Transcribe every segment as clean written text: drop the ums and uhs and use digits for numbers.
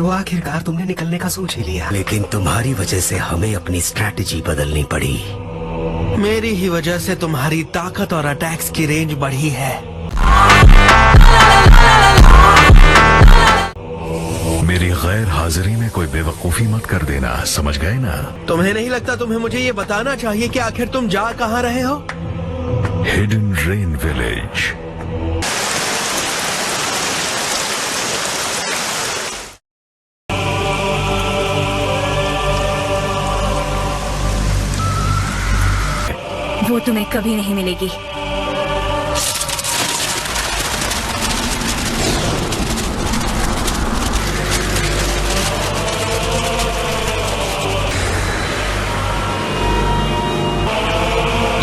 तो आखिरकार तुमने निकलने का सोच ही लिया, लेकिन तुम्हारी वजह से हमें अपनी स्ट्रैटेजी बदलनी पड़ी। मेरी ही वजह से तुम्हारी ताकत और अटैक्स की रेंज बढ़ी है। मेरी गैर हाजिरी में कोई बेवकूफी मत कर देना, समझ गए ना? तुम्हें नहीं लगता तुम्हें मुझे ये बताना चाहिए कि आखिर तुम जा कहाँ रहे हो? Hidden rain village. वो तुम्हें कभी नहीं मिलेगी।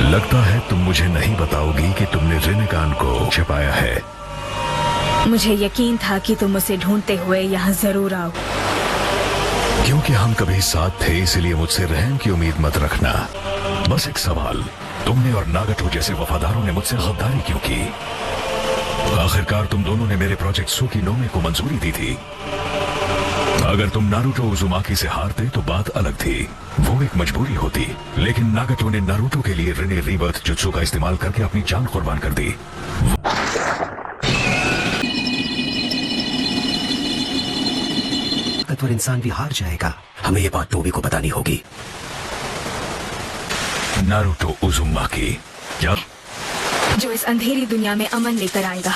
लगता है तुम मुझे नहीं बताओगी कि तुमने रिनेगान को छिपाया है। मुझे यकीन था कि तुम उसे ढूंढते हुए यहाँ जरूर आओ। क्योंकि हम कभी साथ थे, इसलिए मुझसे रहम की उम्मीद मत रखना। बस एक सवाल, तुमने और नागटो जैसे वफादारों ने मुझसे गद्दारी क्यों की? आखिरकार तुम दोनों ने मेरे प्रोजेक्ट सुकीनोमे को मंजूरी दी थी। अगर तुम नारुतो उजुमाकी से हारते तो बात अलग थी, वो एक मजबूरी होती। लेकिन नागटो ने नारुतो के लिए रिने रीबर्थ जुत्सु का इस्तेमाल करके अपनी जान कुर्बान कर दी। ताकतवर इंसान भी हार जाएगा। हमें ये बात टोबी को बतानी होगी। नारुतो उजुमाकी क्या? जो इस अंधेरी दुनिया में अमन लेकर आएगा।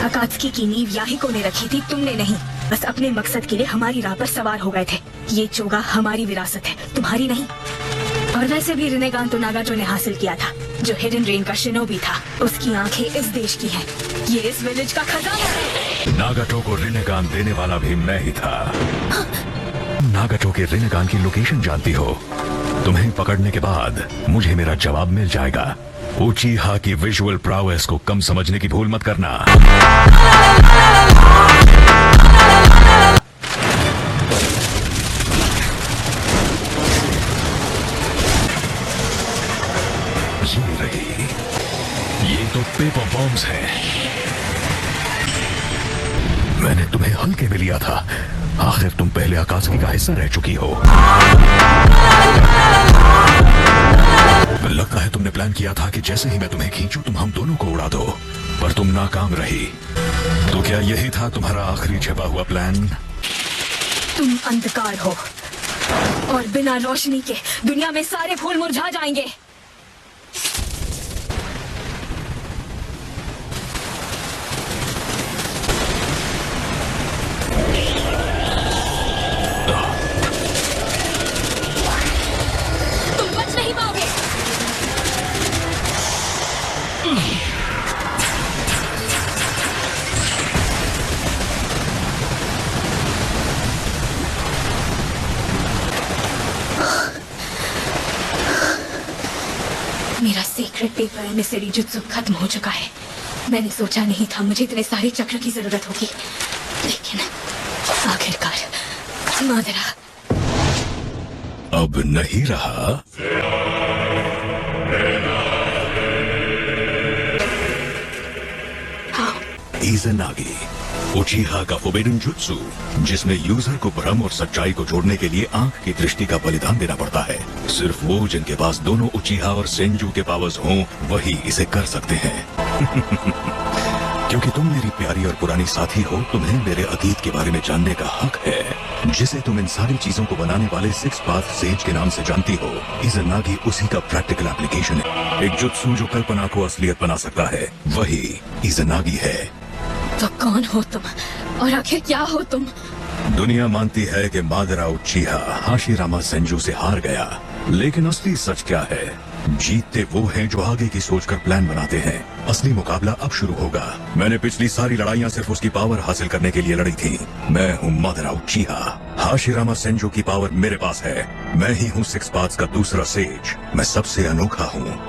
अकात्सुकी की नींव याहिको ने रखी थी, तुमने नहीं। बस अपने मकसद के लिए हमारी राह पर सवार हो गए थे। ये चोगा हमारी विरासत है, तुम्हारी नहीं। और वैसे भी रिनेगान तो नागाटो ने हासिल किया था, जो हिडन रेन का शिनोबी था। उसकी आंखें इस देश की हैं। ये इस विलेज का खजाना है। नागाटो को रिनेगान देने वाला भी मैं ही था। नागाटो के रिनेगान की लोकेशन जानती हो? तुम्हें पकड़ने के बाद मुझे मेरा जवाब मिल जाएगा। उचीहा की विजुअल प्रावेस को कम समझने की भूल मत करना। ये रही, ये तो पेपर बॉम्ब्स हैं। मैंने तुम्हें हल्के में लिया था। आखिर तुम पहले अकात्सुकी का हिस्सा रह चुकी हो। लगता है तुमने प्लान किया था कि जैसे ही मैं तुम्हें खींचूं तुम हम दोनों को उड़ा दो, पर तुम नाकाम रही। तो क्या यही था तुम्हारा आखिरी छिपा हुआ प्लान? तुम अंधकार हो और बिना रोशनी के दुनिया में सारे फूल मुरझा जाएंगे। मेरा सीक्रेट पेपर एमिसरी जुत्सु खत्म हो चुका है। मैंने सोचा नहीं था मुझे इतने सारे चक्र की जरूरत होगी, लेकिन आखिरकार मादरा अब नहीं रहा। इज़नागी, उचीहा का फोर्बिडन जुत्सु, जिसमें यूजर को भ्रम और सच्चाई को जोड़ने के लिए आंख की दृष्टि का बलिदान देना पड़ता है। सिर्फ वो जिनके पास दोनों उचीहा और सेंजू के पावर्स हों, वही इसे कर सकते हैं। क्योंकि तुम मेरी प्यारी और पुरानी साथी हो, तुम्हें मेरे अतीत के बारे में जानने का हक है, जिसे तुम इन सारी चीजों को बनाने वाले सिक्स पाथ सेज के नाम से जानती हो। इज़नागी उसी का प्रैक्टिकल एप्लीकेशन है। एक जुत्सु जो कल्पना को असलियत बना सकता है, वही इज़नागी है। तो कौन हो तुम और आखिर क्या हो तुम? दुनिया मानती है कि मादरा उचीहा हाशिरामा सेंजू से हार गया, लेकिन असली सच क्या है? जीतते वो हैं जो आगे की सोचकर प्लान बनाते हैं। असली मुकाबला अब शुरू होगा। मैंने पिछली सारी लड़ाइयाँ सिर्फ उसकी पावर हासिल करने के लिए लड़ी थी। मैं हूँ मादरा उचीहा। हाशिरामा सेंजू की पावर मेरे पास है। मैं ही हूँ सिक्स पाथ्स का दूसरा सेज। मैं सबसे अनोखा हूँ।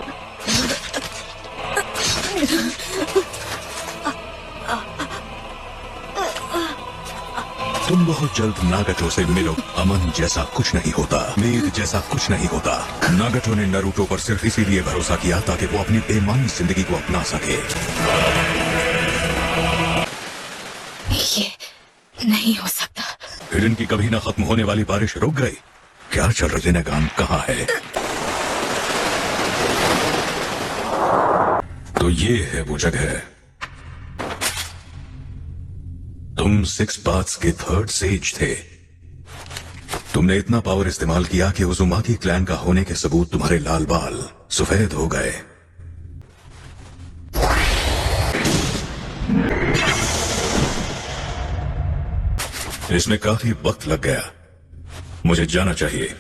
तुम बहुत जल्द नागाटो से मिलो। अमन जैसा कुछ नहीं होता, मेद जैसा कुछ नहीं होता। नागाटो ने नारुतो पर सिर्फ इसीलिए भरोसा किया ताकि वो अपनी बेमानी जिंदगी को अपना सके। हिरन की कभी ना खत्म होने वाली बारिश रुक गई। क्या चल रही रिनेगान कहाँ है? तो ये है वो जगह। तुम सिक्स पाथ्स के थर्ड सेज थे। तुमने इतना पावर इस्तेमाल किया कि उजुमाकी क्लैन का होने के सबूत तुम्हारे लाल बाल सफेद हो गए। इसमें काफी वक्त लग गया। मुझे जाना चाहिए।